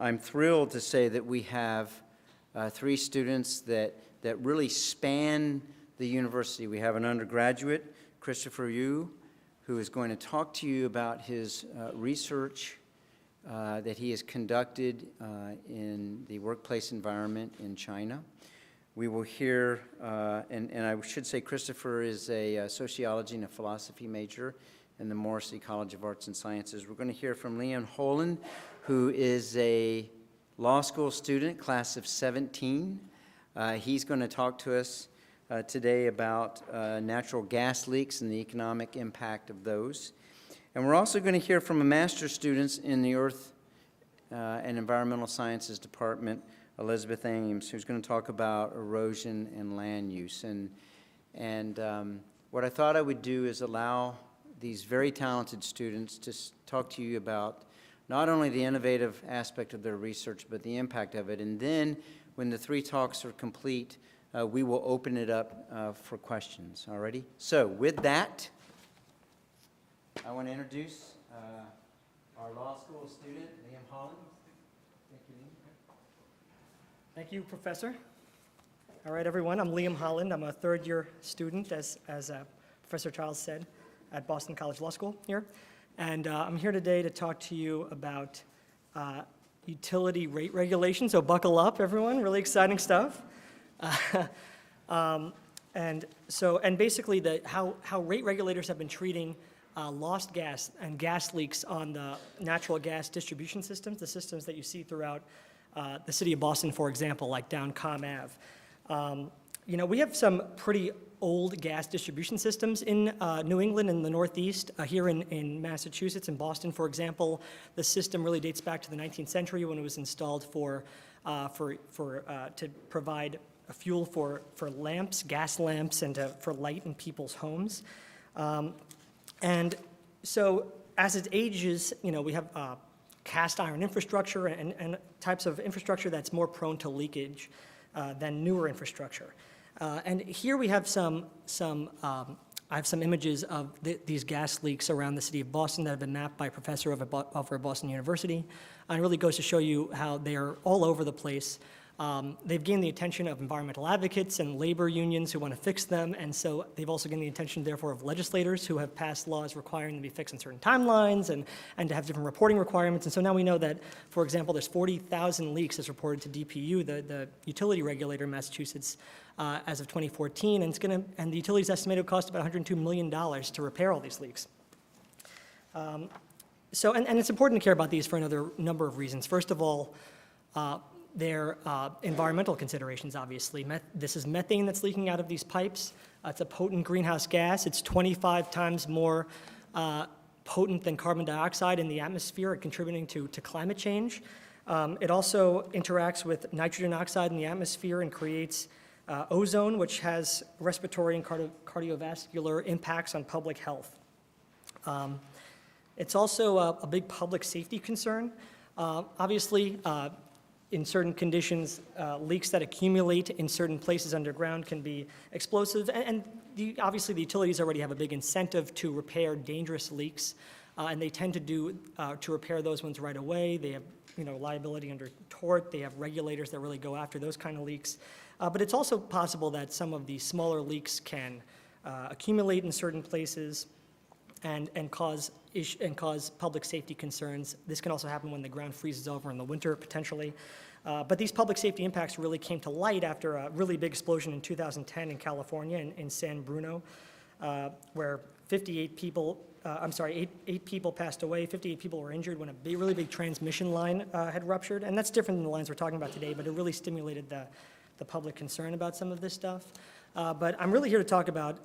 I'm thrilled to say that we have three students that really span the university. We have an undergraduate, Christopher Yu, who is going to talk to you about his research that he has conducted in the workplace environment in China. We will hear, and I should say Christopher is a sociology and a philosophy major in the Morrissey College of Arts and Sciences. We're going to hear from Leon Holland, who is a law school student, class of 17. He's going to talk to us today about natural gas leaks and the economic impact of those. And we're also going to hear from a master's student in the Earth and Environmental Sciences Department, Elisabeth Ames, who's going to talk about erosion and land use. And what I thought I would do is allow these very talented students to talk to you about not only the innovative aspect of their research, but the impact of it. And then when the three talks are complete, we will open it up for questions. Alrighty? So with that, I want to introduce our law school student, Liam Holland. Thank you, Liam. Thank you, Professor. All right, everyone, I'm Liam Holland. I'm a third-year student, as Professor Charles said, at Boston College Law School here. And I'm here today to talk to you about utility rate regulation, so buckle up, everyone. Really exciting stuff. And basically how rate regulators have been treating lost gas and gas leaks on the natural gas distribution systems, the systems that you see throughout the city of Boston, for example, like down Com Ave. We have some pretty old gas distribution systems in New England and the Northeast. Here in Massachusetts and Boston, for example, the system really dates back to the 19th century when it was installed to provide a fuel for lamps, gas lamps, and for light in people's homes. And so as it ages, we have cast iron infrastructure and types of infrastructure that's more prone to leakage than newer infrastructure. And here we have I have some images of these gas leaks around the city of Boston that have been mapped by a professor over at Boston University. And it really goes to show you how they are all over the place. They've gained the attention of environmental advocates and labor unions who want to fix them, and so they've also gained the attention, therefore, of legislators who have passed laws requiring them to be fixed in certain timelines and to have different reporting requirements. And so now we know that, for example, there's 40,000 leaks as reported to DPU, the utility regulator in Massachusetts, as of 2014, and the utilities estimated it would cost about $102 million to repair all these leaks. And it's important to care about these for another number of reasons. First of all, they're environmental considerations, obviously. This is methane that's leaking out of these pipes. It's a potent greenhouse gas. It's 25 times more potent than carbon dioxide in the atmosphere, contributing to climate change. It also interacts with nitrogen oxide in the atmosphere and creates ozone, which has respiratory and cardiovascular impacts on public health. It's also a big public safety concern. Obviously, in certain conditions, leaks that accumulate in certain places underground can be explosive, and obviously the utilities already have a big incentive to repair dangerous leaks, and they tend to repair those ones right away. They have liability under tort. They have regulators that really go after those kind of leaks. But it's also possible that some of these smaller leaks can accumulate in certain places and cause public safety concerns. This can also happen when the ground freezes over in the winter, potentially. But these public safety impacts really came to light after a really big explosion in 2010 in California, in San Bruno, where 8 people passed away, 58 people were injured when a really big transmission line had ruptured. And that's different than the lines we're talking about today, but it really stimulated the public concern about some of this stuff. But I'm really here to talk about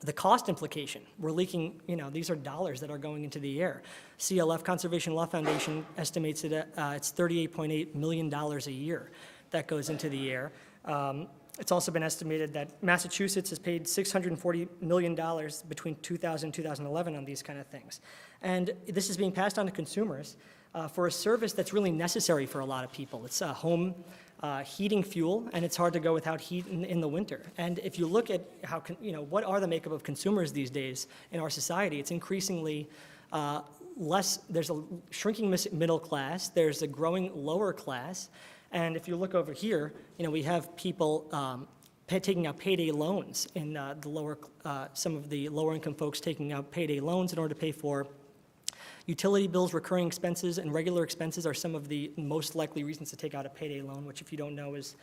the cost implication. We're leaking, these are dollars that are going into the air. CLF, Conservation Law Foundation, estimates it it's $38.8 million a year that goes into the air. It's also been estimated that Massachusetts has paid $640 million between 2000 and 2011 on these kind of things. And this is being passed on to consumers for a service that's really necessary for a lot of people. It's a home heating fuel, and it's hard to go without heat in the winter. And if you look at what are the makeup of consumers these days in our society, it's increasingly there's a shrinking middle class, there's a growing lower class, and if you look over here, we have people taking out payday loans in some of the lower income folks taking out payday loans in order to pay for utility bills, recurring expenses, and regular expenses are some of the most likely reasons to take out a payday loan, which if you don't know is,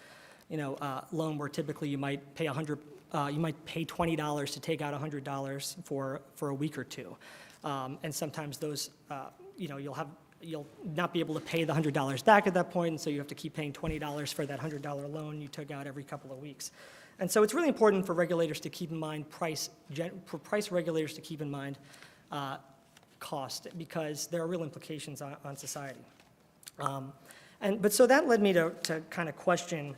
a loan where typically you might pay $20 to take out $100 for a week or two. And sometimes those, you'll not be able to pay the $100 back at that point, and so you have to keep paying $20 for that $100 loan you took out every couple of weeks. And so it's really important for regulators to keep in mind for price regulators to keep in mind cost, because there are real implications on society. But so that led me to kind of question,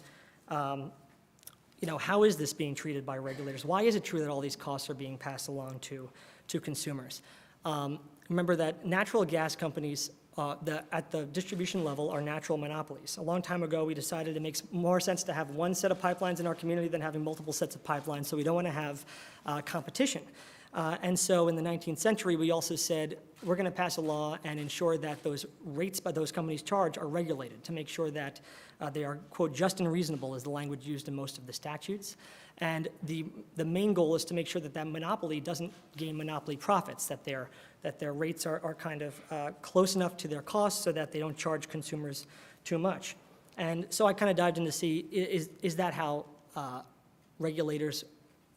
how is this being treated by regulators? Why is it true that all these costs are being passed along to consumers? Remember that natural gas companies at the distribution level are natural monopolies. A long time ago, we decided it makes more sense to have one set of pipelines in our community than having multiple sets of pipelines, so we don't want to have competition. And so in the 19th century, we also said, we're going to pass a law and ensure that those rates by those companies charge are regulated to make sure that they are, quote, just and reasonable is the language used in most of the statutes. And the main goal is to make sure that that monopoly doesn't gain monopoly profits, that their rates are kind of close enough to their costs so that they don't charge consumers too much. And so I kind of dived in to see, is that how regulators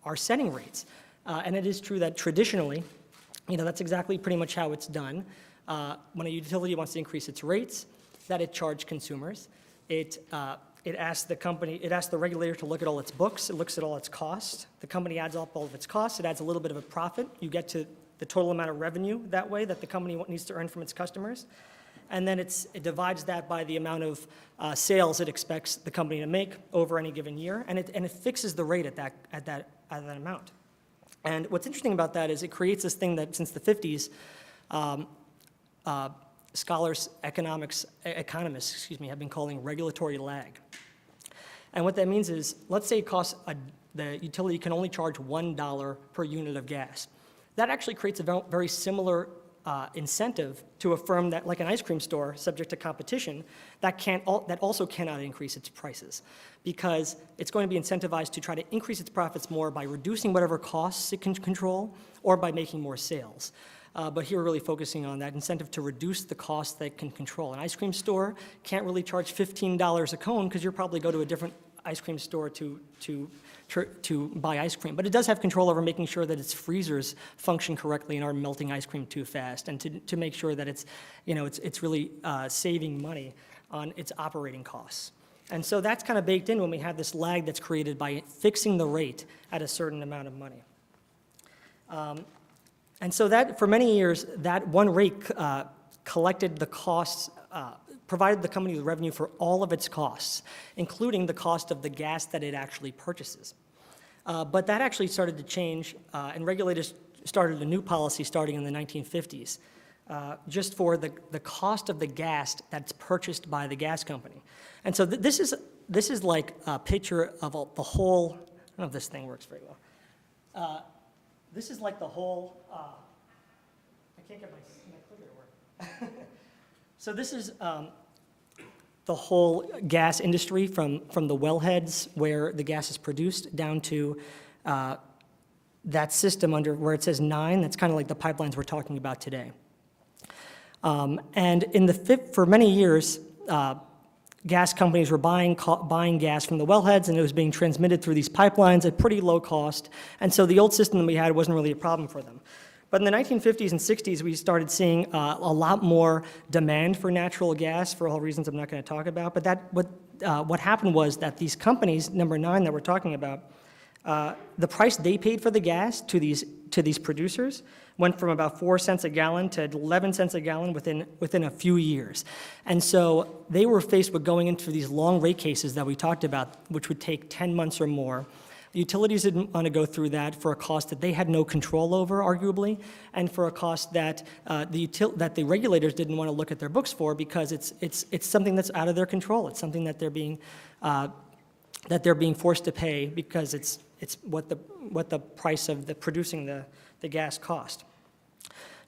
are setting rates? And it is true that traditionally, that's exactly pretty much how it's done. When a utility wants to increase its rates, that it charge consumers. It asks the regulator to look at all its books. It looks at all its costs. The company adds up all of its costs. It adds a little bit of a profit. You get to the total amount of revenue that way that the company needs to earn from its customers. And then it divides that by the amount of sales it expects the company to make over any given year, and it fixes the rate at that amount. And what's interesting about that is it creates this thing that since the 50s, economists, have been calling regulatory lag. And what that means is, let's say the utility can only charge $1 per unit of gas. That actually creates a very similar incentive to a firm that, like an ice cream store, subject to competition, that also cannot increase its prices, because it's going to be incentivized to try to increase its profits more by reducing whatever costs it can control or by making more sales. But here we're really focusing on that incentive to reduce the cost that it can control. An ice cream store can't really charge $15 a cone because you'll probably go to a different ice cream store to buy ice cream. But it does have control over making sure that its freezers function correctly and aren't melting ice cream too fast, and to make sure that it's really saving money on its operating costs. And so that's kind of baked in when we have this lag that's created by fixing the rate at a certain amount of money. And so that, for many years, that one rate collected the costs, provided the company with revenue for all of its costs, including the cost of the gas that it actually purchases. But that actually started to change, and regulators started a new policy starting in the 1950s, just for the cost of the gas that's purchased by the gas company. And so this is like a picture of the whole, I don't know if this thing works very well. This is like the whole, I can't get my clicker to work. So this is the whole gas industry from the wellheads where the gas is produced down to that system under where it says 9. That's kind of like the pipelines we're talking about today. And for many years, gas companies were buying gas from the wellheads, and it was being transmitted through these pipelines at pretty low cost. And so the old system that we had wasn't really a problem for them. But in the 1950s and 60s, we started seeing a lot more demand for natural gas for all reasons I'm not going to talk about. But what happened was that these companies, number 9 that we're talking about, the price they paid for the gas to these producers went from about 4 cents a gallon to 11 cents a gallon within a few years. And so they were faced with going into these long rate cases that we talked about, which would take 10 months or more. The utilities didn't want to go through that for a cost that they had no control over, arguably, and for a cost that the regulators didn't want to look at their books for, because it's something that's out of their control. It's something that they're being forced to pay because it's what the price of producing the gas cost.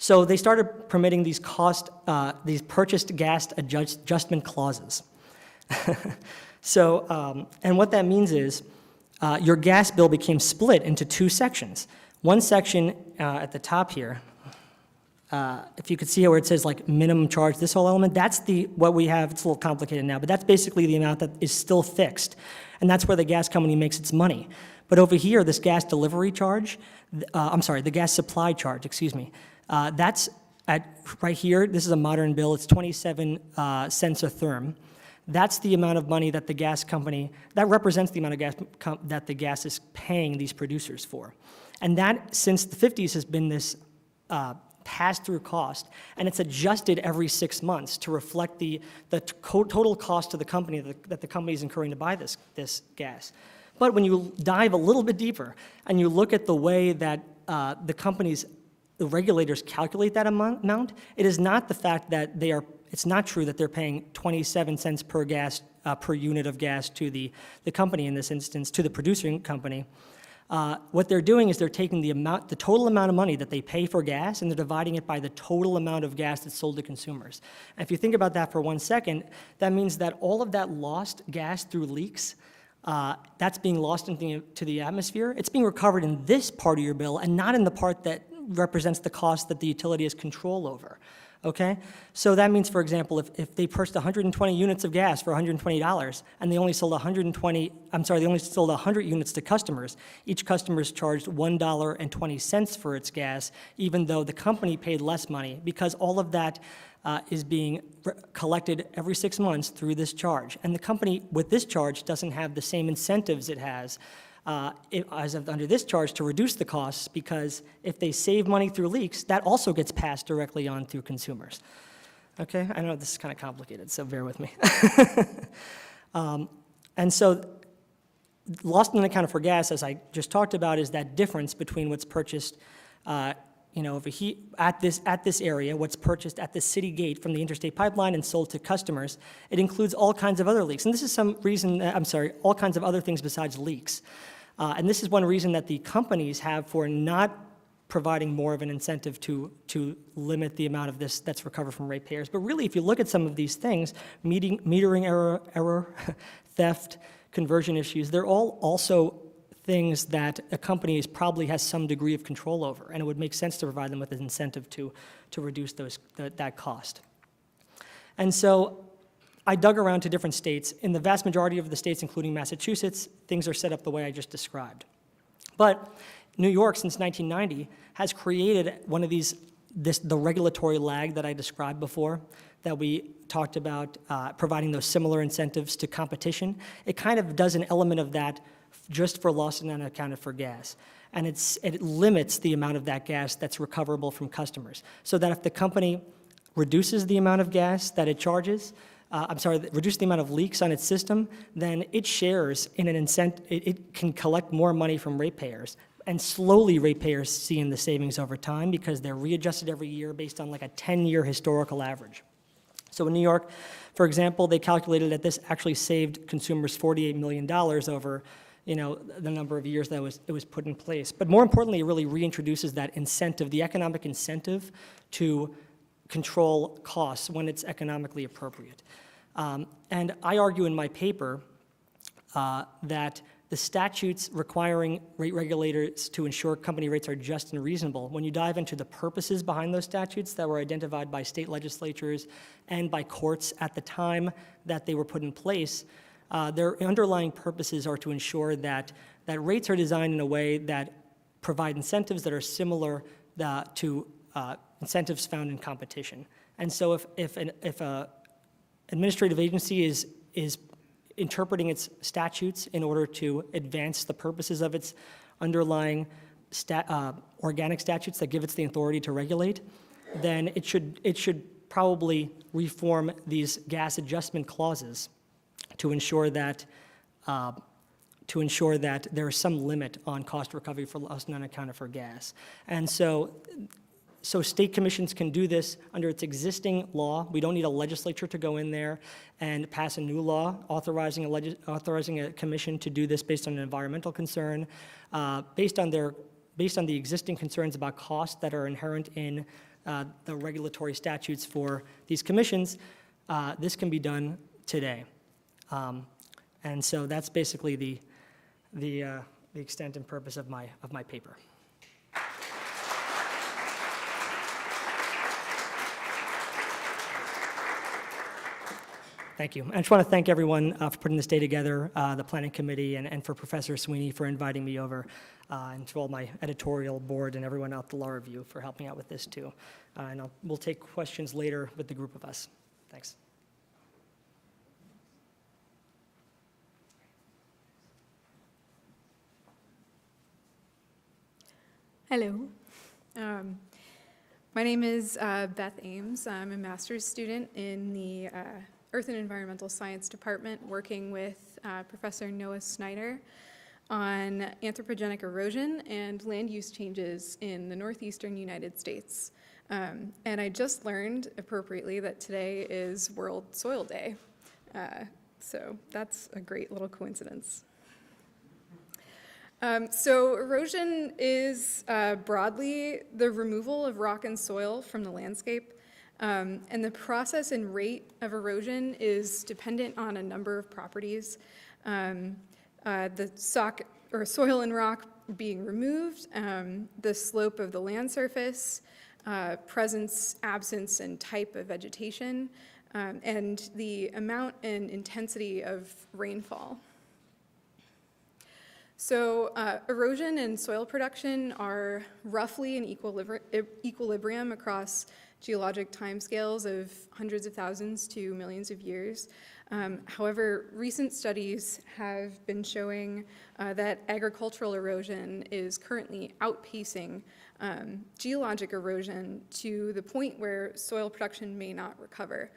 So they started permitting these these purchased gas adjustment clauses. So, and what that means is your gas bill became split into two sections. One section at the top here, if you could see where it says like minimum charge, this whole element, that's what we have. It's a little complicated now, but that's basically the amount that is still fixed. And that's where the gas company makes its money. But over here, this gas delivery charge, the gas supply charge, excuse me, that's right here. This is a modern bill. It's 27 cents a therm. That's the amount of money that the gas company, that represents the amount of gas that the gas is paying these producers for. And that, since the 50s, has been this pass-through cost, and it's adjusted every 6 months to reflect the total cost to the company that the company is incurring to buy this gas. But when you dive a little bit deeper and you look at the way that the regulators calculate that amount, it is not the fact that it's not true that they're paying 27 cents per unit of gas to the company, in this instance, to the producing company. What they're doing is they're taking the total amount of money that they pay for gas, and they're dividing it by the total amount of gas that's sold to consumers. And if you think about that for 1 second, that means that all of that lost gas through leaks, that's being lost into the atmosphere. It's being recovered in this part of your bill and not in the part that represents the cost that the utility has control over. Okay? So that means, for example, if they purchased 120 units of gas for $120 and they only sold 100 units to customers, each customer is charged $1.20 for its gas, even though the company paid less money, because all of that is being collected every 6 months through this charge. And the company with this charge doesn't have the same incentives it has under this charge to reduce the costs, because if they save money through leaks, that also gets passed directly on through consumers. Okay, I know this is kind of complicated, so bear with me. And so lost and unaccounted for gas, as I just talked about, is that difference between what's purchased over here at this area, what's purchased at the city gate from the interstate pipeline and sold to customers. It includes all kinds of other leaks. And this is all kinds of other things besides leaks. And this is one reason that the companies have for not providing more of an incentive to limit the amount of this that's recovered from ratepayers. But really, if you look at some of these things, metering error, theft, conversion issues, they're all also things that a company probably has some degree of control over, and it would make sense to provide them with an incentive to reduce that cost. And so I dug around to different states. In the vast majority of the states, including Massachusetts, things are set up the way I just described. But New York, since 1990, has created one of the regulatory lag that I described before, that we talked about, providing those similar incentives to competition. It kind of does an element of that just for lost and unaccounted for gas. And it limits the amount of that gas that's recoverable from customers. So that if the company reduces the amount of gas that it charges, reduce the amount of leaks on its system, then it shares in an incentive. It can collect more money from ratepayers. And slowly ratepayers see in the savings over time, because they're readjusted every year based on like a 10-year historical average. So in New York, for example, they calculated that this actually saved consumers $48 million over the number of years that it was put in place. But more importantly, it really reintroduces that incentive, the economic incentive to control costs when it's economically appropriate. And I argue in my paper that the statutes requiring rate regulators to ensure company rates are just and reasonable, when you dive into the purposes behind those statutes that were identified by state legislatures and by courts at the time that they were put in place, their underlying purposes are to ensure that rates are designed in a way that provide incentives that are similar to incentives found in competition. And so if an administrative agency is interpreting its statutes in order to advance the purposes of its underlying organic statutes that give it the authority to regulate, then it should probably reform these gas adjustment clauses to ensure that there is some limit on cost recovery for lost and unaccounted for gas. And so state commissions can do this under its existing law. We don't need a legislature to go in there and pass a new law authorizing a commission to do this based on an environmental concern, based on the existing concerns about costs that are inherent in the regulatory statutes for these commissions, this can be done today. And so that's basically the extent and purpose of my paper. Thank you. I just want to thank everyone for putting this day together, the planning committee, and for Professor Sweeney for inviting me over, and to all my editorial board and everyone out at the law review for helping out with this too. And we'll take questions later with the group of us. Thanks. Hello. My name is Beth Ames. I'm a master's student in the Earth and Environmental Science Department, working with Professor Noah Snyder on anthropogenic erosion and land use changes in the Northeastern United States. And I just learned appropriately that today is World Soil Day. So that's a great little coincidence. So erosion is broadly the removal of rock and soil from the landscape. And the process and rate of erosion is dependent on a number of properties. The soil and rock being removed, the slope of the land surface, presence, absence, and type of vegetation, and the amount and intensity of rainfall. So erosion and soil production are roughly in equilibrium across geologic timescales of hundreds of thousands to millions of years. However, recent studies have been showing that agricultural erosion is currently outpacing geologic erosion to the point where soil production may not recover.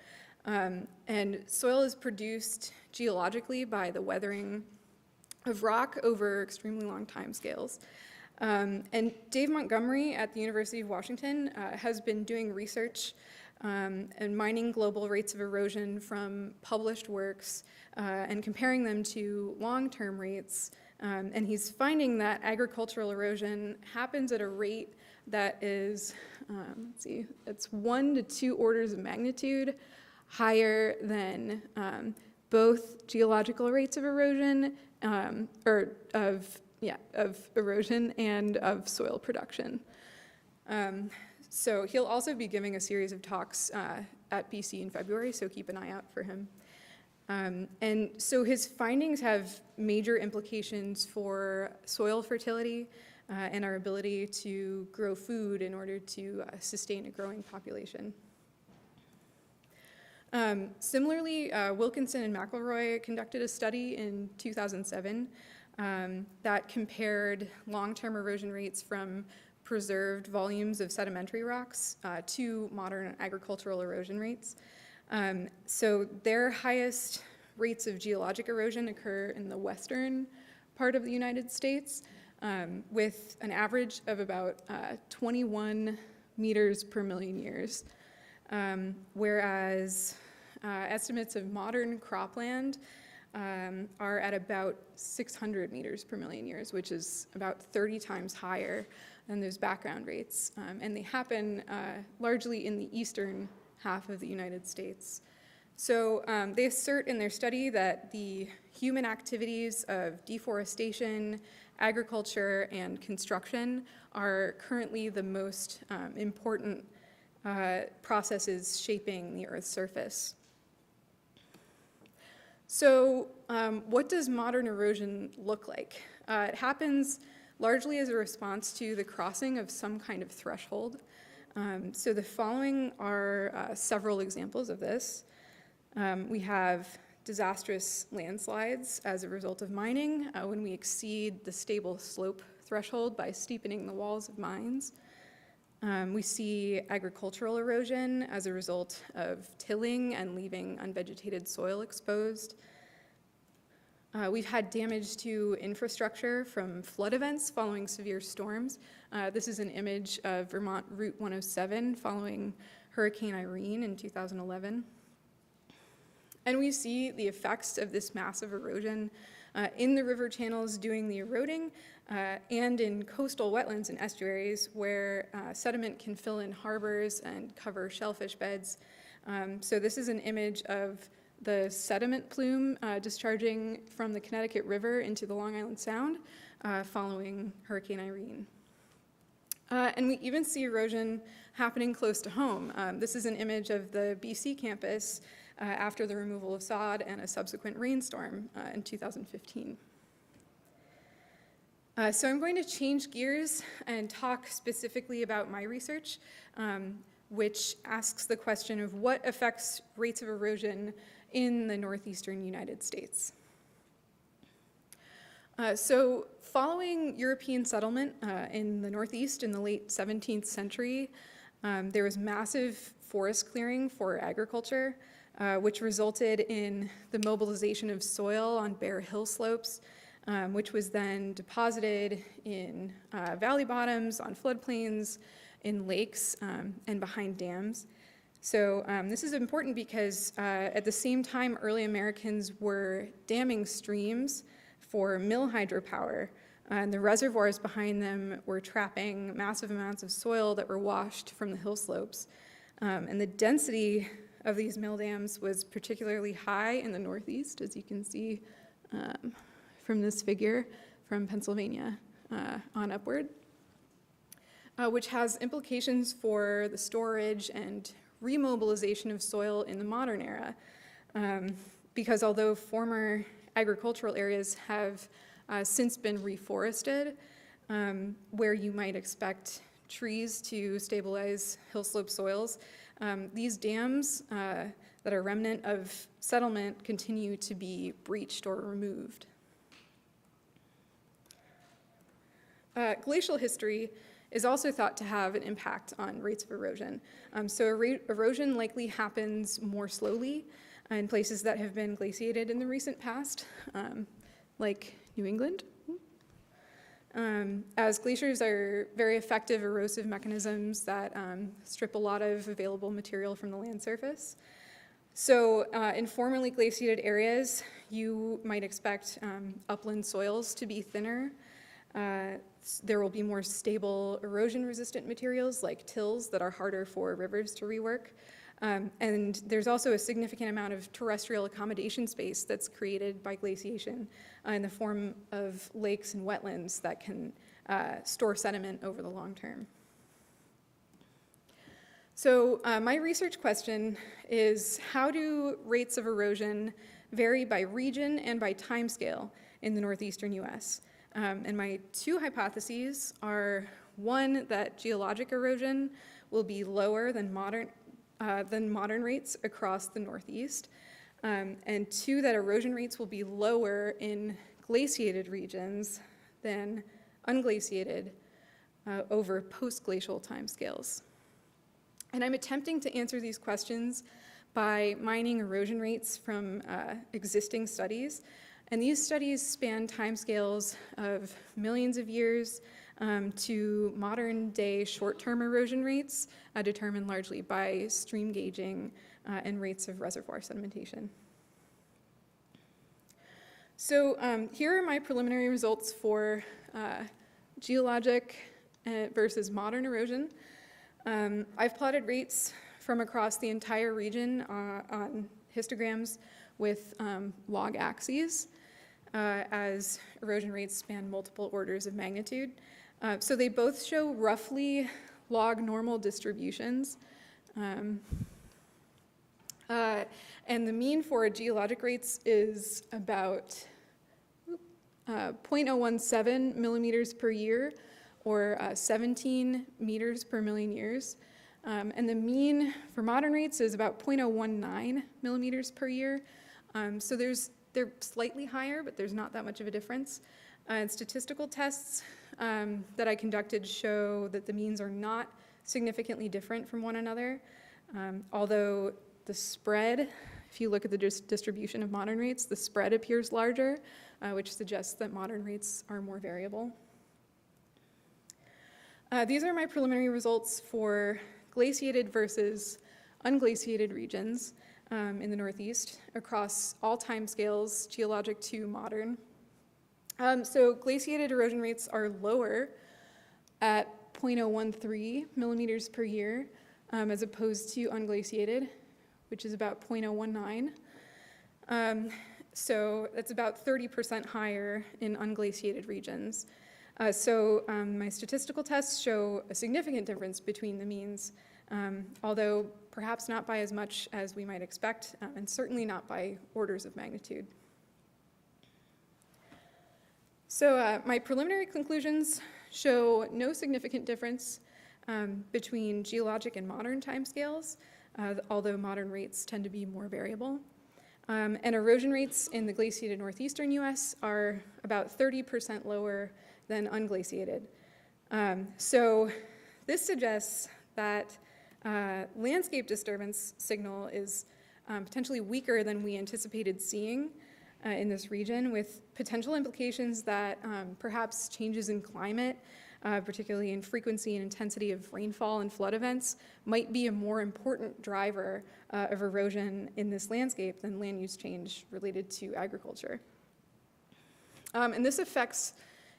And soil is produced geologically by the weathering of rock over extremely long timescales. And Dave Montgomery at the University of Washington has been doing research and mining global rates of erosion from published works and comparing them to long-term rates. And he's finding that agricultural erosion happens at a rate that is, it's 1 to 2 orders of magnitude higher than both geological rates of erosion of erosion and of soil production. So he'll also be giving a series of talks at BC in February, so keep an eye out for him. And so his findings have major implications for soil fertility and our ability to grow food in order to sustain a growing population. Similarly, Wilkinson and McElroy conducted a study in 2007 that compared long-term erosion rates from preserved volumes of sedimentary rocks to modern agricultural erosion rates. So their highest rates of geologic erosion occur in the western part of the United States, with an average of about 21 meters per million years, whereas estimates of modern cropland are at about 600 meters per million years, which is about 30 times higher than those background rates. And they happen largely in the eastern half of the United States. So they assert in their study that the human activities of deforestation, agriculture, and construction are currently the most important processes shaping the Earth's surface. So what does modern erosion look like? It happens largely as a response to the crossing of some kind of threshold. So the following are several examples of this. We have disastrous landslides as a result of mining when we exceed the stable slope threshold by steepening the walls of mines. We see agricultural erosion as a result of tilling and leaving unvegetated soil exposed. We've had damage to infrastructure from flood events following severe storms. This is an image of Vermont Route 107 following Hurricane Irene in 2011. And we see the effects of this massive erosion in the river channels doing the eroding, and in coastal wetlands and estuaries where sediment can fill in harbors and cover shellfish beds. So this is an image of the sediment plume discharging from the Connecticut River into the Long Island Sound following Hurricane Irene. And we even see erosion happening close to home. This is an image of the BC campus after the removal of sod and a subsequent rainstorm in 2015. So I'm going to change gears and talk specifically about my research, which asks the question of what affects rates of erosion in the northeastern United States. So following European settlement in the Northeast in the late 17th century, there was massive forest clearing for agriculture, which resulted in the mobilization of soil on bare hill slopes, which was then deposited in valley bottoms, on floodplains, in lakes, and behind dams. So this is important because at the same time, early Americans were damming streams for mill hydropower, and the reservoirs behind them were trapping massive amounts of soil that were washed from the hill slopes. And the density of these mill dams was particularly high in the Northeast, as you can see from this figure from Pennsylvania on upward, which has implications for the storage and remobilization of soil in the modern era. Because although former agricultural areas have since been reforested, where you might expect trees to stabilize hill slope soils, these dams that are remnant of settlement continue to be breached or removed. Glacial history is also thought to have an impact on rates of erosion. So erosion likely happens more slowly in places that have been glaciated in the recent past, like New England. As glaciers are very effective erosive mechanisms that strip a lot of available material from the land surface. So in formerly glaciated areas, you might expect upland soils to be thinner. There will be more stable erosion-resistant materials like tills that are harder for rivers to rework. And there's also a significant amount of terrestrial accommodation space that's created by glaciation in the form of lakes and wetlands that can store sediment over the long term. So my research question is, how do rates of erosion vary by region and by timescale in the northeastern US? And my two hypotheses are, one, that geologic erosion will be lower than modern rates across the Northeast, and two, that erosion rates will be lower in glaciated regions than unglaciated over post-glacial timescales. And I'm attempting to answer these questions by mining erosion rates from existing studies. And these studies span timescales of millions of years to modern day short-term erosion rates determined largely by stream gauging and rates of reservoir sedimentation. So here are my preliminary results for geologic versus modern erosion. I've plotted rates from across the entire region on histograms with log axes as erosion rates span multiple orders of magnitude. So they both show roughly log normal distributions. And the mean for geologic rates is about 0.017 millimeters per year, or 17 meters per million years. And the mean for modern rates is about 0.019 millimeters per year. So they're slightly higher, but there's not that much of a difference. And statistical tests that I conducted show that the means are not significantly different from one another, although the spread, if you look at the distribution of modern rates, the spread appears larger, which suggests that modern rates are more variable. These are my preliminary results for glaciated versus unglaciated regions in the Northeast across all time scales, geologic to modern. So glaciated erosion rates are lower at 0.013 millimeters per year, as opposed to unglaciated, which is about 0.019. So that's about 30% higher in unglaciated regions. My statistical tests show a significant difference between the means, although perhaps not by as much as we might expect, and certainly not by orders of magnitude. So my preliminary conclusions show no significant difference between geologic and modern timescales, although modern rates tend to be more variable. And erosion rates in the glaciated northeastern US are about 30% lower than unglaciated. So this suggests that landscape disturbance signal is potentially weaker than we anticipated seeing in this region, with potential implications that perhaps changes in climate, particularly in frequency and intensity of rainfall and flood events, might be a more important driver of erosion in this landscape than land use change related to agriculture. And this affects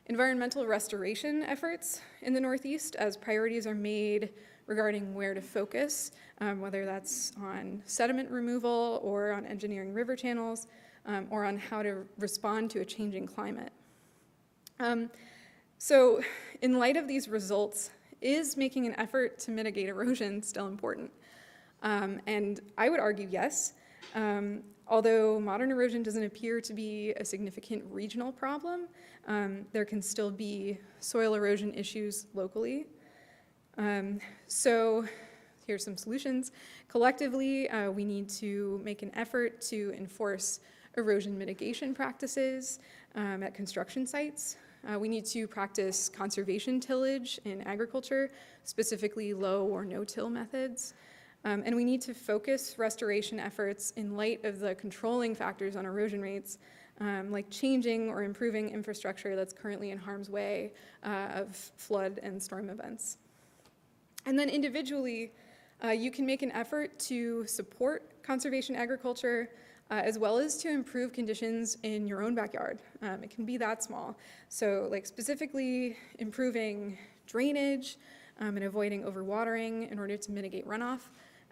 environmental restoration efforts in the Northeast as priorities are made regarding where to focus, whether that's on sediment removal or on engineering river channels, or on how to respond to a changing climate. So in light of these results, is making an effort to mitigate erosion still important? And I would argue yes. Although modern erosion doesn't appear to be a significant regional problem, there can still be soil erosion issues locally. So here's some solutions. Collectively, we need to make an effort to enforce erosion mitigation practices at construction sites. We need to practice conservation tillage in agriculture, specifically low or no-till methods. And we need to focus restoration efforts in light of the controlling factors on erosion rates, like changing or improving infrastructure that's currently in harm's way of flood and storm events. And then individually, you can make an effort to support conservation agriculture as well as to improve conditions in your own backyard. It can be that small. So like specifically improving drainage and avoiding overwatering in order to mitigate runoff,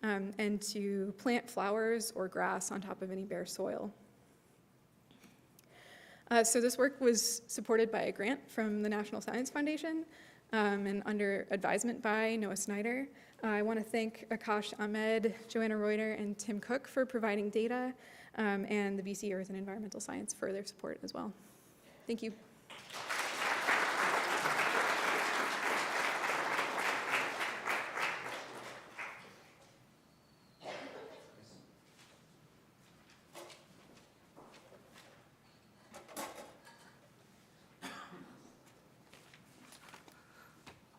and to plant flowers or grass on top of any bare soil. So this work was supported by a grant from the National Science Foundation and under advisement by Noah Snyder. I want to thank Akash Ahmed, Joanna Reuter, and Tim Cook for providing data, and the BC Earth and Environmental Science for their support as well. Thank you.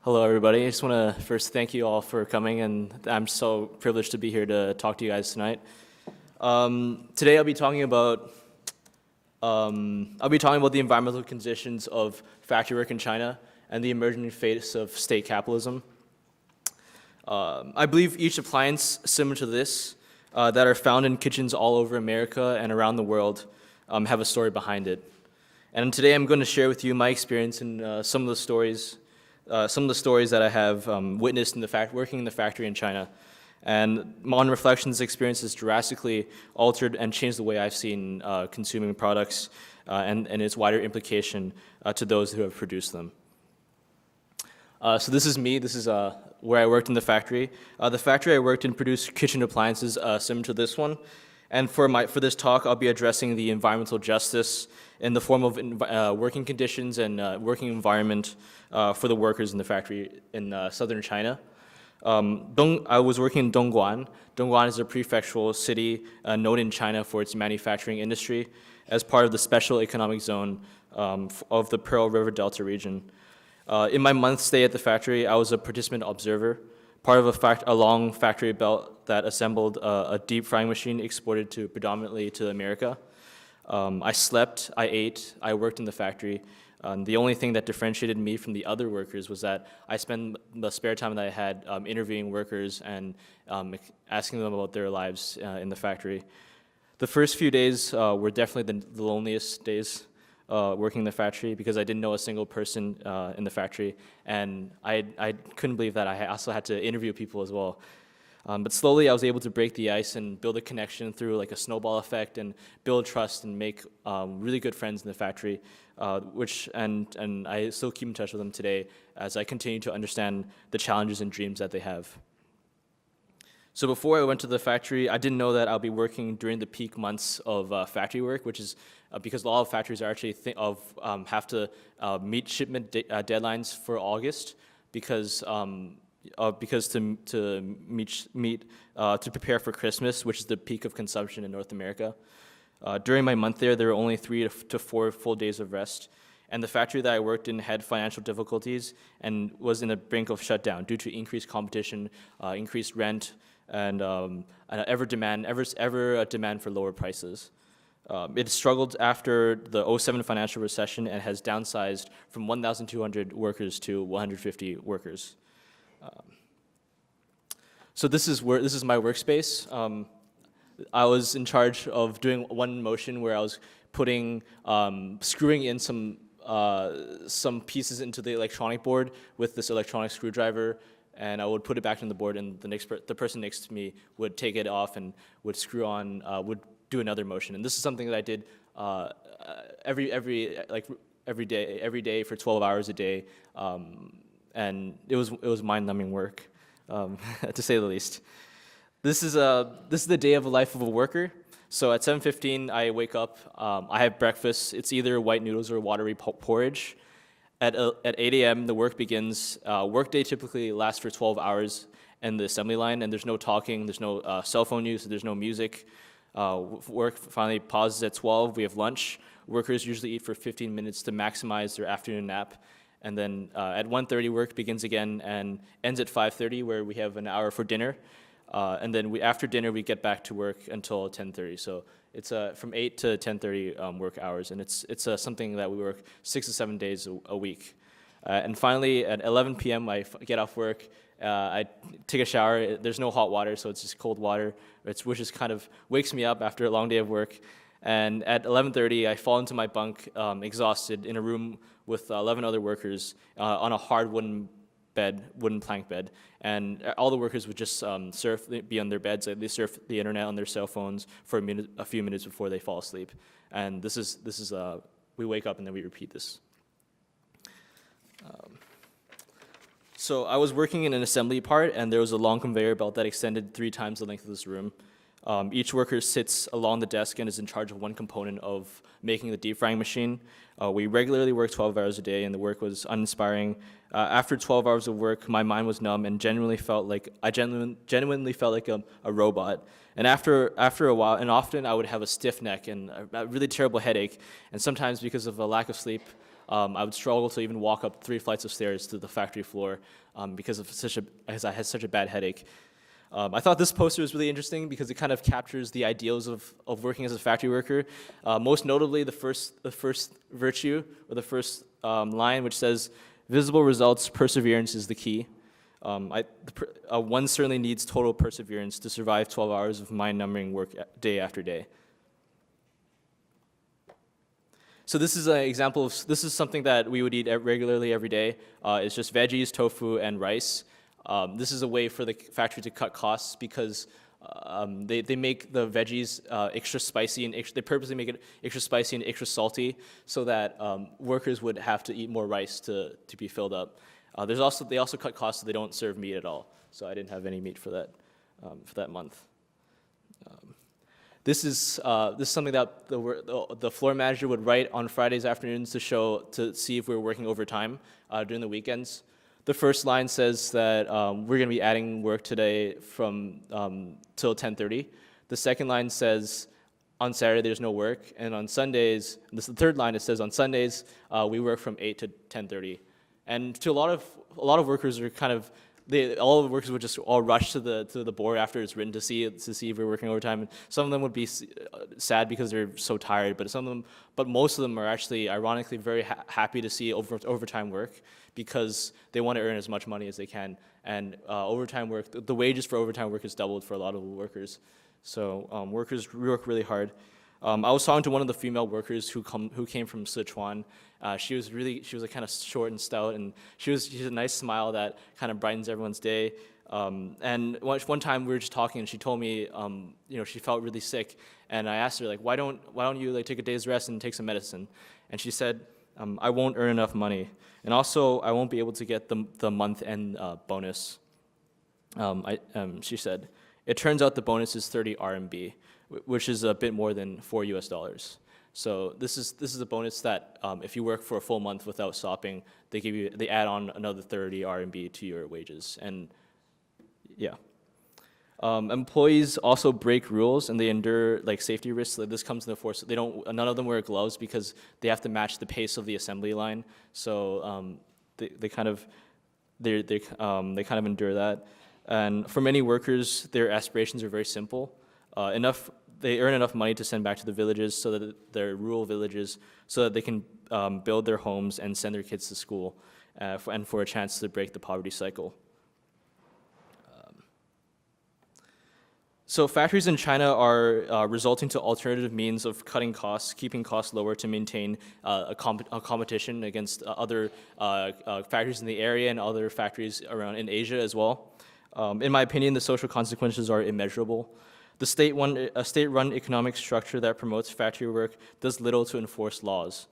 Hello, everybody. I just want to first thank you all for coming, and I'm so privileged to be here to talk to you guys tonight. Today, I'll be talking about the environmental conditions of factory work in China and the emerging face of state capitalism. I believe each appliance similar to this that are found in kitchens all over America and around the world have a story behind it. And today, I'm going to share with you my experience and some of the stories that I have witnessed in working in the factory in China. And on reflection, this experience has drastically altered and changed the way I've seen consuming products and its wider implication to those who have produced them. So this is me. This is where I worked in the factory. The factory I worked in produced kitchen appliances similar to this one. And for this talk, I'll be addressing the environmental justice in the form of working conditions and working environment for the workers in the factory in southern China. I was working in Dongguan. Dongguan is a prefectural city known in China for its manufacturing industry as part of the special economic zone of the Pearl River Delta region. In my month stay at the factory, I was a participant observer, part of a long factory belt that assembled a deep frying machine exported predominantly to America. I slept, I ate, I worked in the factory. The only thing that differentiated me from the other workers was that I spent the spare time that I had interviewing workers and asking them about their lives in the factory. The first few days were definitely the loneliest days working in the factory because I didn't know a single person in the factory, and I couldn't believe that I also had to interview people as well. But slowly I was able to break the ice and build a connection through like a snowball effect and build trust and make really good friends in the factory, and I still keep in touch with them today as I continue to understand the challenges and dreams that they have. So before I went to the factory, I didn't know that I'll be working during the peak months of factory work, which is because a lot of factories are actually have to meet shipment deadlines for August because to prepare for Christmas, which is the peak of consumption in North America. During my month there were only 3 to 4 full days of rest, and the factory that I worked in had financial difficulties and was in the brink of shutdown due to increased competition, increased rent, and ever a demand for lower prices. It struggled after the 2007 financial recession and has downsized from 1,200 workers to 150 workers. So this is my workspace. I was in charge of doing one motion where I was screwing in some pieces into the electronic board with this electronic screwdriver, and I would put it back in the board, and the person next to me would take it off and would screw on, would do another motion. And this is something that I did every day for 12 hours a day, and it was mind-numbing work, to say the least. This is the day of the life of a worker. So at 7:15, I wake up. I have breakfast. It's either white noodles or watery porridge. At 8 a.m., the work begins. Workday typically lasts for 12 hours in the assembly line, and there's no talking, there's no cell phone use, there's no music. Work finally pauses at 12. We have lunch. Workers usually eat for 15 minutes to maximize their afternoon nap. And then at 1:30, work begins again and ends at 5:30, where we have an hour for dinner. And then after dinner, we get back to work until 10:30. So it's from 8 to 10:30 work hours, and it's something that we work 6 to 7 days a week. And finally, at 11 p.m., I get off work. I take a shower. There's no hot water, so it's just cold water, which just kind of wakes me up after a long day of work. And at 11:30, I fall into my bunk, exhausted, in a room with 11 other workers on a hard wooden plank bed. And all the workers would just be on their beds. They surf the internet on their cell phones for a few minutes before they fall asleep. And this is we wake up and then we repeat this. So I was working in an assembly part, and there was a long conveyor belt that extended 3 times the length of this room. Each worker sits along the desk and is in charge of one component of making the deep frying machine. We regularly worked 12 hours a day, and the work was uninspiring. After 12 hours of work, my mind was numb and genuinely felt like a robot. And after a while, and often I would have a stiff neck and a really terrible headache. And sometimes, because of a lack of sleep, I would struggle to even walk up 3 flights of stairs to the factory floor because I had such a bad headache. I thought this poster was really interesting because it kind of captures the ideals of working as a factory worker. Most notably, the first virtue, or the first line, which says, "Visible results, perseverance is the key." One certainly needs total perseverance to survive 12 hours of mind-numbing work day after day. So this is an example of, this is something that we would eat regularly every day. It's just veggies, tofu, and rice. This is a way for the factory to cut costs because they make the veggies extra spicy, and they purposely make it extra spicy and extra salty so that workers would have to eat more rice to be filled up. They also cut costs so they don't serve meat at all. So I didn't have any meat for that month. This is something that the floor manager would write on Fridays afternoons to see if we were working overtime during the weekends. The first line says that we're going to be adding work today from till 10:30. The second line says on Saturday there's no work, and on Sundays, this is the third line. It says on Sundays we work from 8 to 10:30. And to a lot of workers are kind of, all the workers would just all rush to the board after it's written to see if we're working overtime. And some of them would be sad because they're so tired, but most of them are actually ironically very happy to see overtime work because they want to earn as much money as they can. And overtime work, the wages for overtime work is doubled for a lot of workers. So workers work really hard. I was talking to one of the female workers who came from Sichuan. She was like kind of short and stout, and she has a nice smile that kind of brightens everyone's day. And one time we were just talking, and she told me, she felt really sick, and I asked her like, why don't you like take a day's rest and take some medicine? And she said, I won't earn enough money, and also I won't be able to get the month-end bonus. She said, it turns out the bonus is 30 RMB, which is a bit more than $4. So this is a bonus that if you work for a full month without stopping, they add on another 30 RMB to your wages. And yeah. Employees also break rules and they endure like safety risks. Like, this comes into force. None of them wear gloves because they have to match the pace of the assembly line. So they kind of endure that. And for many workers, their aspirations are very simple. They earn enough money to send back to the villages, their rural villages, so that they can build their homes and send their kids to school, and for a chance to break the poverty cycle. So factories in China are resulting to alternative means of cutting costs, keeping costs lower to maintain a competition against other factories in the area and other factories around in Asia as well. In my opinion, the social consequences are immeasurable. The state-run economic structure that promotes factory work does little to enforce laws.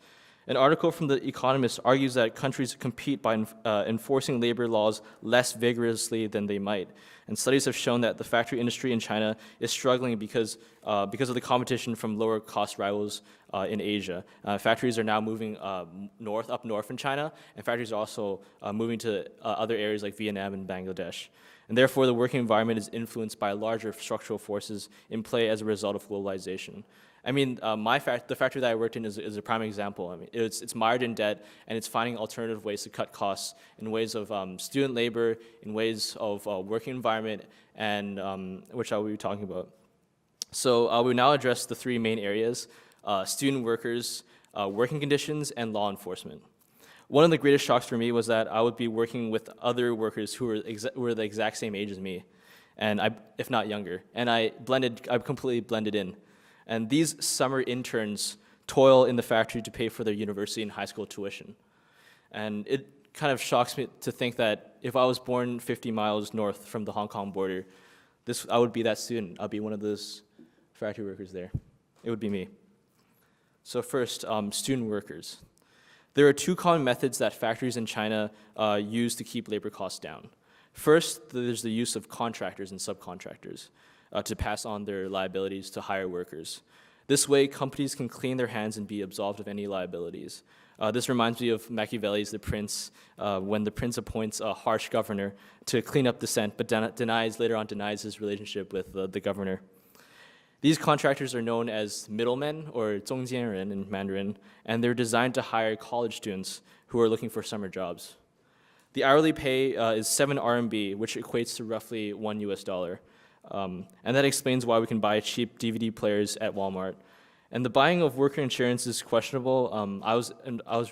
An article from The Economist argues that countries compete by enforcing labor laws less vigorously than they might. And studies have shown that the factory industry in China is struggling because of the competition from lower-cost rivals in Asia. Factories are now moving up north in China, and factories are also moving to other areas like Vietnam and Bangladesh. And therefore, the working environment is influenced by larger structural forces in play as a result of globalization. I mean, the factory that I worked in is a prime example. I mean, it's mired in debt, and it's finding alternative ways to cut costs in ways of student labor, in ways of working environment, and which I will be talking about. So I will now address the three main areas: student workers, working conditions, and law enforcement. One of the greatest shocks for me was that I would be working with other workers who were the exact same age as me, and if not younger, and I completely blended in. And these summer interns toil in the factory to pay for their university and high school tuition. And it kind of shocks me to think that if I was born 50 miles north from the Hong Kong border, I would be that student. I'd be one of those factory workers there. It would be me. So first, student workers. There are two common methods that factories in China use to keep labor costs down. First, there's the use of contractors and subcontractors to pass on their liabilities to higher workers. This way, companies can clean their hands and be absolved of any liabilities. This reminds me of Machiavelli's The Prince, when the prince appoints a harsh governor to clean up dissent, but later on denies his relationship with the governor. These contractors are known as middlemen, or 中间人 in Mandarin, and they're designed to hire college students who are looking for summer jobs. The hourly pay is 7 RMB, which equates to roughly $1. And that explains why we can buy cheap DVD players at Walmart. And the buying of worker insurance is questionable. I was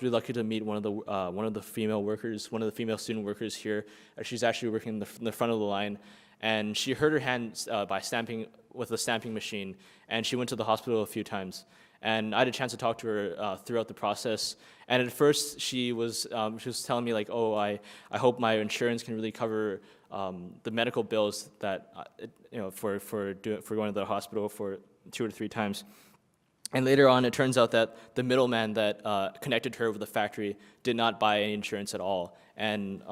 really lucky to meet one of the female workers, one of the female student workers here. She's actually working in the front of the line, and she hurt her hand by stamping with a stamping machine, and she went to the hospital a few times. And I had a chance to talk to her throughout the process. And at first, she was telling me like, "Oh, I hope my insurance can really cover the medical bills that for going to the hospital for 2 or 3 times." And later on, it turns out that the middleman that connected her with the factory did not buy any insurance at all. And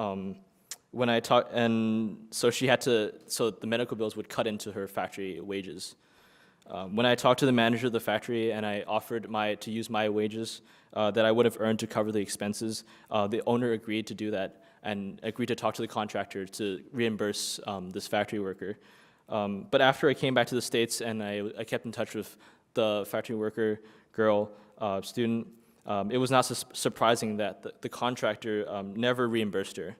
so the medical bills would cut into her factory wages. When I talked to the manager of the factory and I offered to use my wages that I would have earned to cover the expenses, the owner agreed to do that and agreed to talk to the contractor to reimburse this factory worker. But after I came back to the States and I kept in touch with the factory worker girl student, it was not surprising that the contractor never reimbursed her.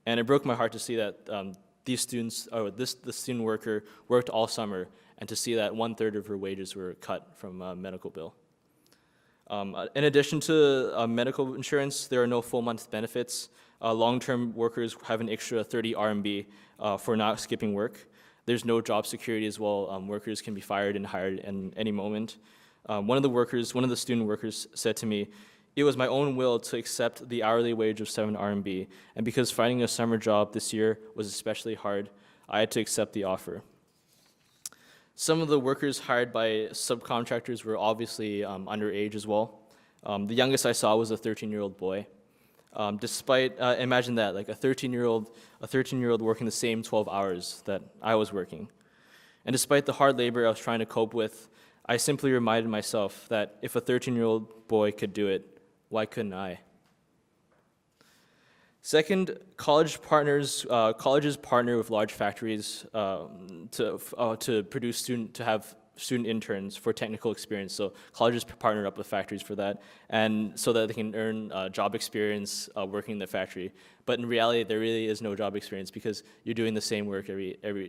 And it broke my heart to see that the student worker worked all summer, and to see that 1/3 of her wages were cut from a medical bill. In addition to medical insurance, there are no full month benefits. Long-term workers have an extra 30 RMB for not skipping work. There's no job security as well. Workers can be fired and hired in any moment. One of the student workers said to me, "It was my own will to accept the hourly wage of 7 RMB, and because finding a summer job this year was especially hard, I had to accept the offer." Some of the workers hired by subcontractors were obviously underage as well. The youngest I saw was a 13-year-old boy. Imagine that, like a 13-year-old working the same 12 hours that I was working. And despite the hard labor I was trying to cope with, I simply reminded myself that if a 13-year-old boy could do it, why couldn't I? Second, colleges partner with large factories to have student interns for technical experience. So colleges partner up with factories for that, and so that they can earn job experience working in the factory. But in reality, there really is no job experience because you're doing the same work you're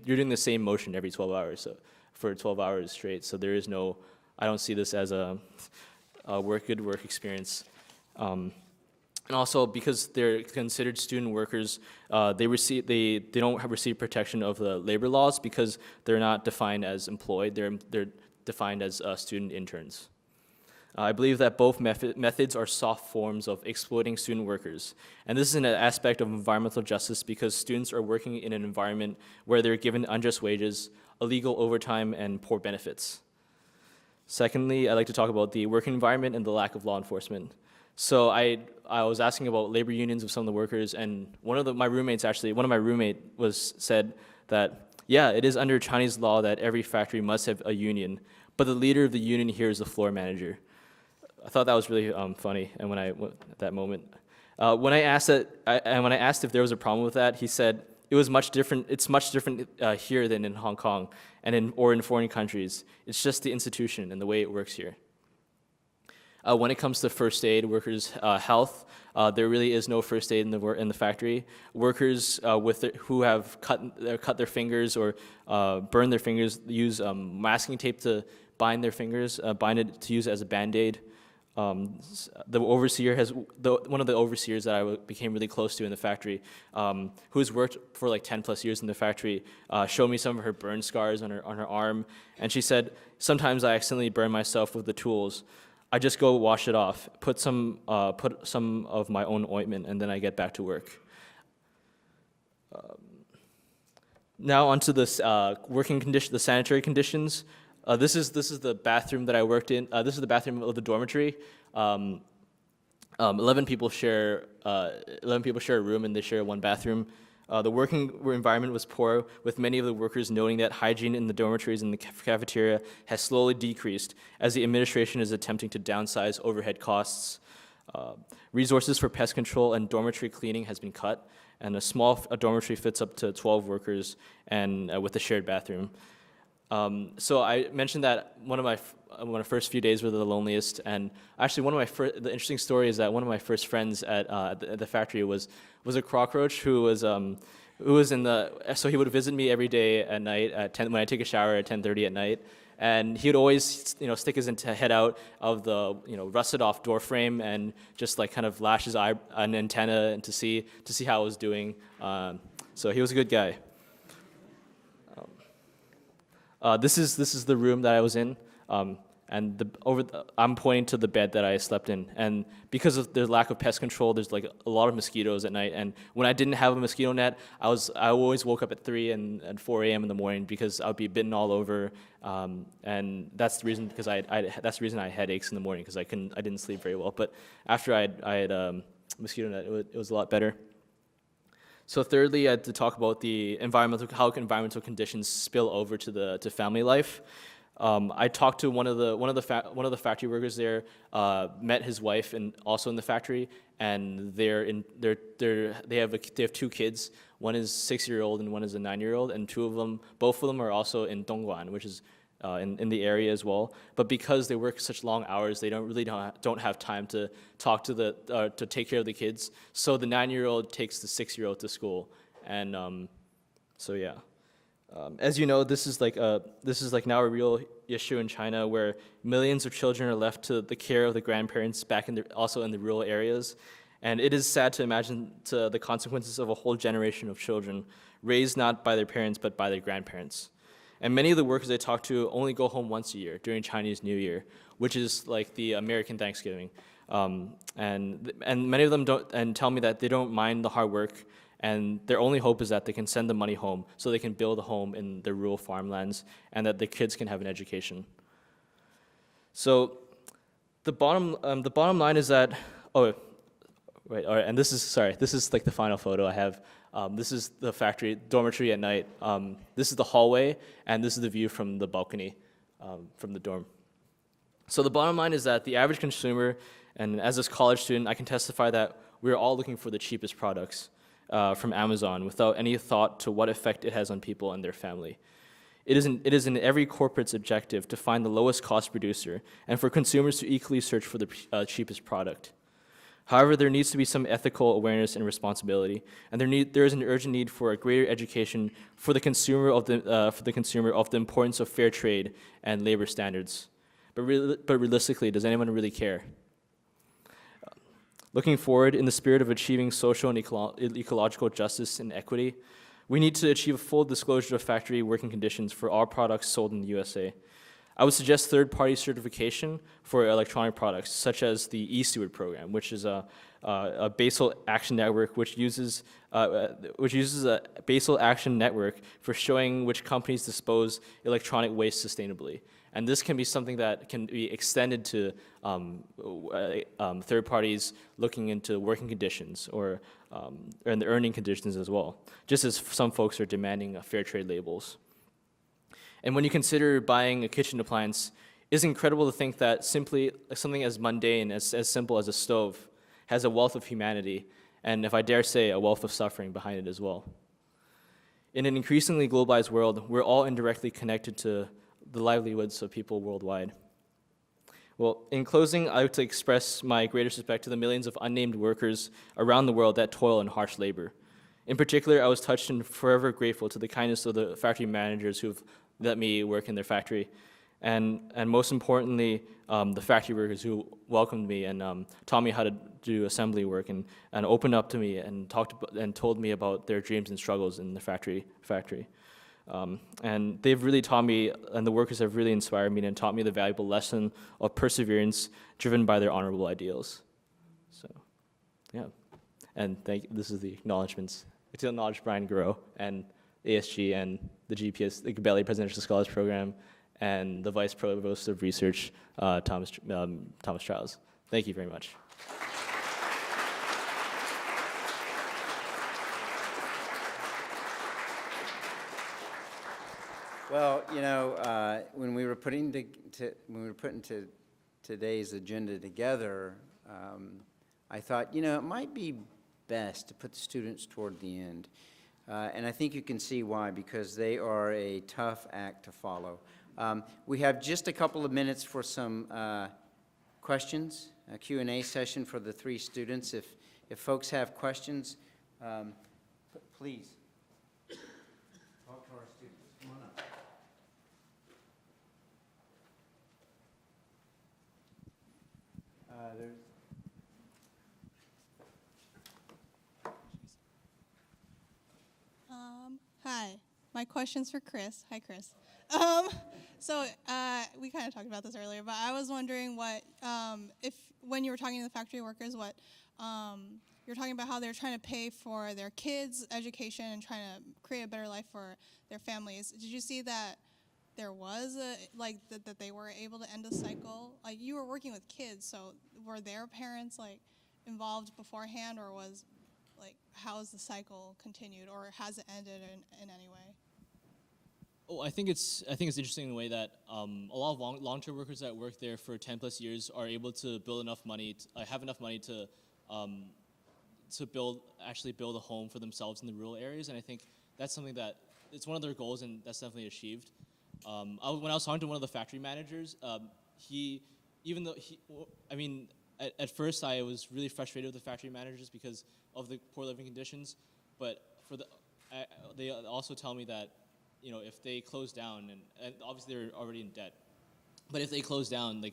doing the same motion every 12 hours. So for 12 hours straight. So there is no. I don't see this as a good work experience. And also, because they're considered student workers, they don't receive protection of the labor laws because they're not defined as employed. They're defined as student interns. I believe that both methods are soft forms of exploiting student workers, and this is an aspect of environmental justice because students are working in an environment where they're given unjust wages, illegal overtime, and poor benefits. Secondly, I'd like to talk about the working environment and the lack of law enforcement. So I was asking about labor unions of some of the workers, and one of my roommate said that, yeah, it is under Chinese law that every factory must have a union, but the leader of the union here is the floor manager. I thought that was really funny, and at that moment, when I asked if there was a problem with that, he said it was much different. It's much different here than in Hong Kong or in foreign countries. It's just the institution and the way it works here. When it comes to first aid, workers' health, there really is no first aid in the factory. Workers who have cut their fingers or burned their fingers use masking tape to bind their fingers, bind it to use as a Band-Aid. One of the overseers that I became really close to in the factory, who's worked for like 10 plus years in the factory, showed me some of her burn scars on her arm, and she said, "Sometimes I accidentally burn myself with the tools. I just go wash it off, put some of my own ointment, and then I get back to work." Now onto this the sanitary conditions. This is the bathroom that I worked in. This is the bathroom of the dormitory. 11 people share a room, and they share one bathroom. The working environment was poor, with many of the workers noting that hygiene in the dormitories and the cafeteria has slowly decreased as the administration is attempting to downsize overhead costs. Resources for pest control and dormitory cleaning has been cut, and a dormitory fits up to 12 workers and with a shared bathroom. So I mentioned that one of my first few days were the loneliest, and actually the interesting story is that one of my first friends at the factory was a cockroach who was so he would visit me every day at night when I take a shower at 10:30 at night, and he would always stick his head out of the rusted off door frame and just like kind of lash an antenna and to see how I was doing. So he was a good guy. This is the room that I was in, and I'm pointing to the bed that I slept in. And because of the lack of pest control, there's like a lot of mosquitoes at night. And when I didn't have a mosquito net, I always woke up at 3 and 4 a.m. in the morning because I would be bitten all over. And that's the reason I had headaches in the morning because I didn't sleep very well. But after I had mosquito net, it was a lot better. So thirdly, I had to talk about how environmental conditions spill over to family life. I talked to one of the factory workers there, met his wife and also in the factory, and they have 2 kids. One is 6-year-old and one is a 9-year-old, and both of them are also in Dongguan, which is in the area as well. But because they work such long hours, they don't have time to talk to take care of the kids. So the 9-year-old takes the 6-year-old to school, and so yeah. As you know, this is like now a real issue in China where millions of children are left to the care of the grandparents also in the rural areas, and it is sad to imagine the consequences of a whole generation of children raised not by their parents but by their grandparents. And many of the workers I talk to only go home once a year during Chinese New Year, which is like the American Thanksgiving. And many of them tell me that they don't mind the hard work, and their only hope is that they can send the money home so they can build a home in their rural farmlands and that their kids can have an education. So the bottom line is that, oh, right, all right, and this is like the final photo I have. This is the factory dormitory at night. This is the hallway, and this is the view from the balcony from the dorm. So the bottom line is that the average consumer, and as a college student, I can testify that we're all looking for the cheapest products from Amazon without any thought to what effect it has on people and their family. It is in every corporate's objective to find the lowest cost producer and for consumers to equally search for the cheapest product. However, there needs to be some ethical awareness and responsibility, and there is an urgent need for a greater education for the consumer of the importance of fair trade and labor standards. But realistically, does anyone really care? Looking forward, in the spirit of achieving social and ecological justice and equity, we need to achieve a full disclosure of factory working conditions for all products sold in the USA. I would suggest third-party certification for electronic products, such as the eSteward program, which is a basal action network which uses a basal action network for showing which companies dispose electronic waste sustainably. And this can be something that can be extended to third parties looking into working conditions and the earning conditions as well, just as some folks are demanding fair trade labels. And when you consider buying a kitchen appliance, it's incredible to think that simply something as mundane, as simple as a stove, has a wealth of humanity, and if I dare say, a wealth of suffering behind it as well. In an increasingly globalized world, we're all indirectly connected to the livelihoods of people worldwide. Well, in closing, I would like to express my greatest respect to the millions of unnamed workers around the world that toil in harsh labor. In particular, I was touched and forever grateful to the kindness of the factory managers who've let me work in their factory, and most importantly, the factory workers who welcomed me and taught me how to do assembly work and opened up to me and told me about their dreams and struggles in the factory. And they've really taught me, and the workers have really inspired me and taught me the valuable lesson of perseverance driven by their honorable ideals. So, yeah. And this is the acknowledgements. I'd like to acknowledge Brian Garreau and ASG and the GPS, the Gabelli Presidential Scholars Program, and the Vice Provost of Research, Thomas Childs. Thank you very much. Well, you know, when we were putting today's agenda together, I thought, you know, it might be best to put the students toward the end. And I think you can see why, because they are a tough act to follow. We have just a couple of minutes for some questions, a Q&A session for the three students. If folks have questions, please talk to our students. Come on up. Hi, my question's for Chris. Hi, Chris. So we kind of talked about this earlier, but I was wondering what, when you were talking to the factory workers, what you're talking about how they're trying to pay for their kids' education and trying to create a better life for their families. Did you see that there was that they were able to end a cycle? Like, you were working with kids, so were their parents involved beforehand, or was how has the cycle continued, or has it ended in any way? Oh, I think it's interesting in the way that a lot of long-term workers that work there for 10 plus years are able to build enough money, have enough money to build a home for themselves in the rural areas, and I think that's something that it's one of their goals, and that's definitely achieved. When I was talking to one of the factory managers, at first I was really frustrated with the factory managers because of the poor living conditions, but they also tell me that, you know, if they close down, and obviously they're already in debt, but if they close down,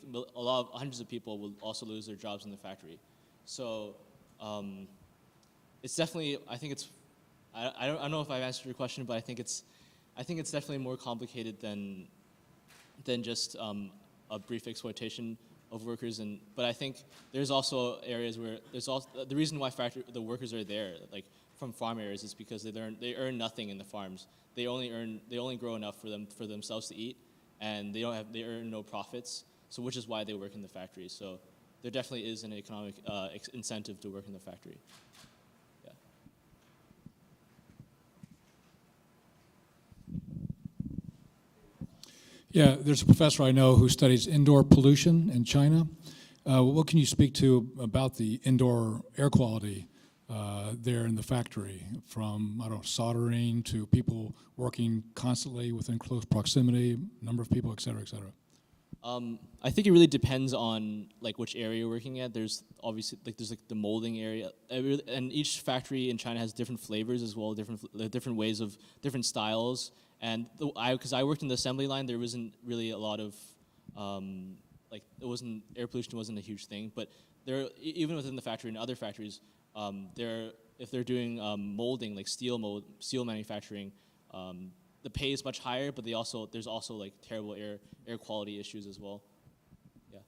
hundreds of people will also lose their jobs in the factory. So it's definitely, I don't know if I've answered your question, but I think I think it's definitely more complicated than just a brief exploitation of workers, but I think there's also areas where there's also the reason why the workers are there, like from farm areas, is because they earn nothing in the farms. They only grow enough for themselves to eat, and they earn no profits. So which is why they work in the factories. So there definitely is an economic incentive to work in the factory. Yeah. Yeah, there's a professor I know who studies indoor pollution in China. What can you speak to about the indoor air quality there in the factory, from, I don't know, soldering to people working constantly within close proximity, number of people, et cetera, et cetera? I think it really depends on like which area you're working at. There's obviously there's the molding area, and each factory in China has different flavors as well, different ways of different styles. And because I worked in the assembly line, there wasn't really a lot of air pollution wasn't a huge thing. But even within the factory and other factories, if they're doing molding, like steel manufacturing, the pay is much higher, but there's also like terrible air quality issues as well. Yeah.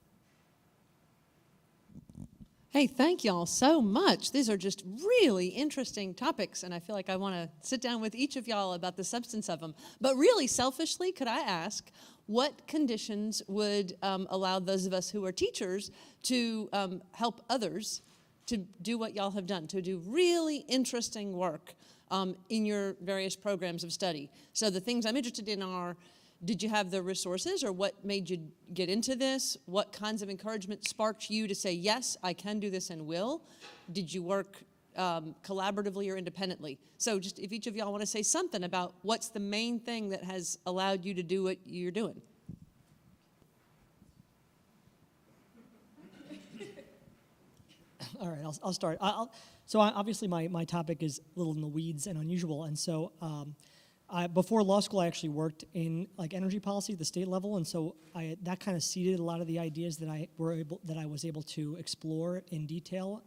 Hey, thank y'all so much. These are just really interesting topics, and I feel like I want to sit down with each of y'all about the substance of them. But really, selfishly, could I ask, what conditions would allow those of us who are teachers to help others to do what y'all have done, to do really interesting work in your various programs of study? So the things I'm interested in are, did you have the resources, or what made you get into this? What kinds of encouragement sparked you to say, yes, I can do this and will? Did you work collaboratively or independently? So just if each of y'all want to say something about what's the main thing that has allowed you to do what you're doing. All right, I'll start. Obviously my topic is a little in the weeds and unusual, and so before law school I actually worked in like energy policy at the state level, and so that kind of seeded a lot of the ideas that I was able to explore in detail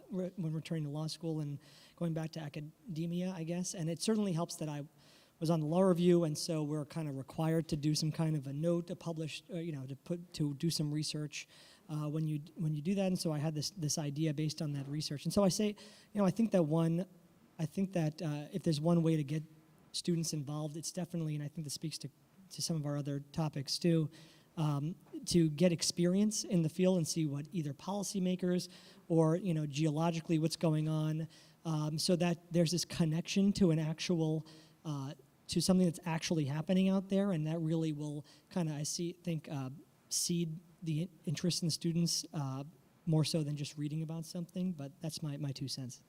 when returning to law school and going back to academia, I guess. And it certainly helps that I was on the law review, and so we're kind of required to do some kind of a note to publish, to do some research when you do that. And so I had this idea based on that research. And so I say, I think that if there's one way to get students involved, it's definitely, and I think this speaks to some of our other topics too, to get experience in the field and see what either policymakers or geologically what's going on, so that there's this connection to an actual to something that's actually happening out there, and that really will kind of seed the interest in the students more so than just reading about something. But that's my 2 cents.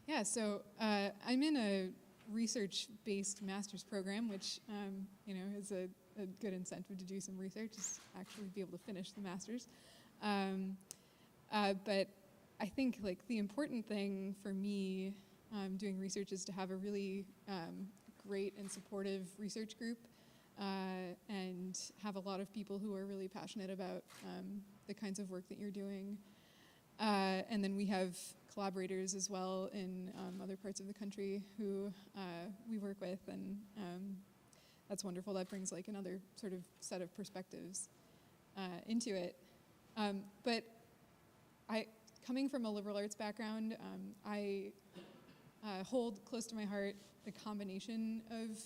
Yeah, so I'm in a research-based master's program, which is a good incentive to do some research, is actually be able to finish the master's. But I think like the important thing for me doing research is to have a really great and supportive research group, and have a lot of people who are really passionate about the kinds of work that you're doing. And then we have collaborators as well in other parts of the country who we work with, and that's wonderful. That brings like another sort of set of perspectives into it. But coming from a liberal arts background, I hold close to my heart the combination of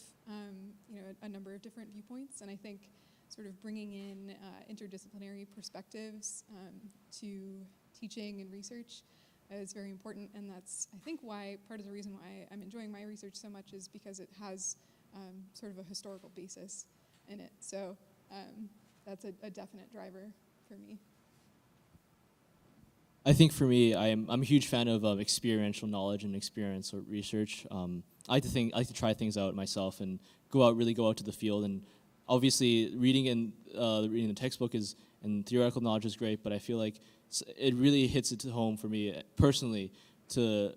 a number of different viewpoints, and I think sort of bringing in interdisciplinary perspectives to teaching and research is very important, and that's, I think, why part of the reason why I'm enjoying my research so much is because it has sort of a historical basis in it. So that's a definite driver for me. I think for me, I'm a huge fan of experiential knowledge and experiential research. I like to try things out myself and go out to the field. And obviously, reading the textbook and theoretical knowledge is great, but I feel like it really hits it to home for me personally to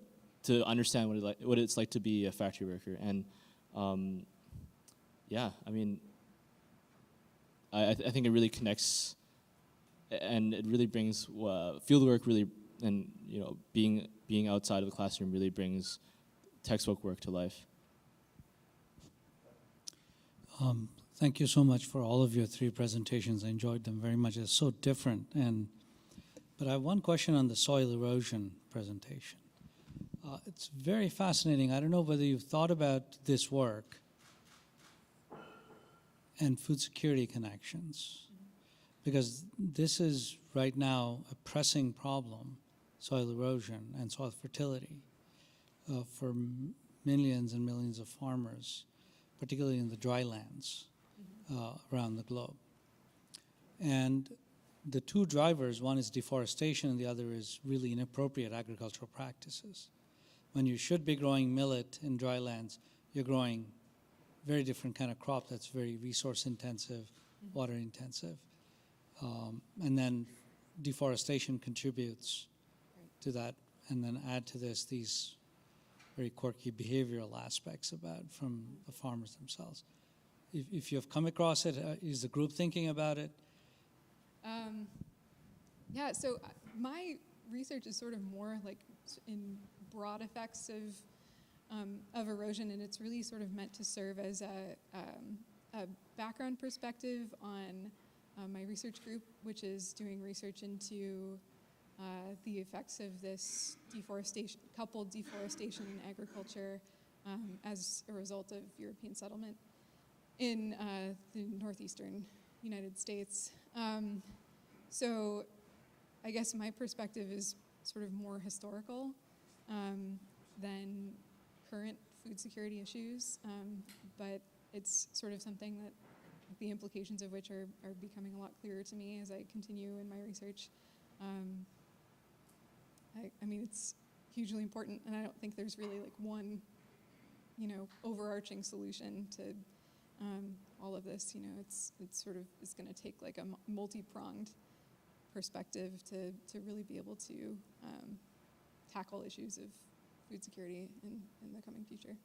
understand what it's like to be a factory worker. And I think it really connects, and it really brings field work really, and being outside of the classroom really brings textbook work to life. Thank you so much for all of your three presentations. I enjoyed them very much. It's so different. But I have one question on the soil erosion presentation. It's very fascinating. I don't know whether you've thought about this work and food security connections, because this is right now a pressing problem, soil erosion and soil fertility, for millions and millions of farmers, particularly in the dry lands around the globe. And the two drivers, one is deforestation and the other is really inappropriate agricultural practices. When you should be growing millet in dry lands, you're growing very different kind of crop that's very resource intensive, water intensive. And then deforestation contributes to that, and then add to this these very quirky behavioral aspects from the farmers themselves. If you've come across it, is the group thinking about it? Yeah, so my research is sort of more like in broad effects of erosion, and it's really sort of meant to serve as a background perspective on my research group, which is doing research into the effects of this deforestation, coupled deforestation and agriculture as a result of European settlement in the Northeastern United States. So I guess my perspective is sort of more historical than current food security issues, but it's sort of something that the implications of which are becoming a lot clearer to me as I continue in my research. I mean, it's hugely important, and I don't think there's really like one, overarching solution to all of this. It's sort of, it's going to take like a multi-pronged perspective to really be able to tackle issues of food security in the coming future.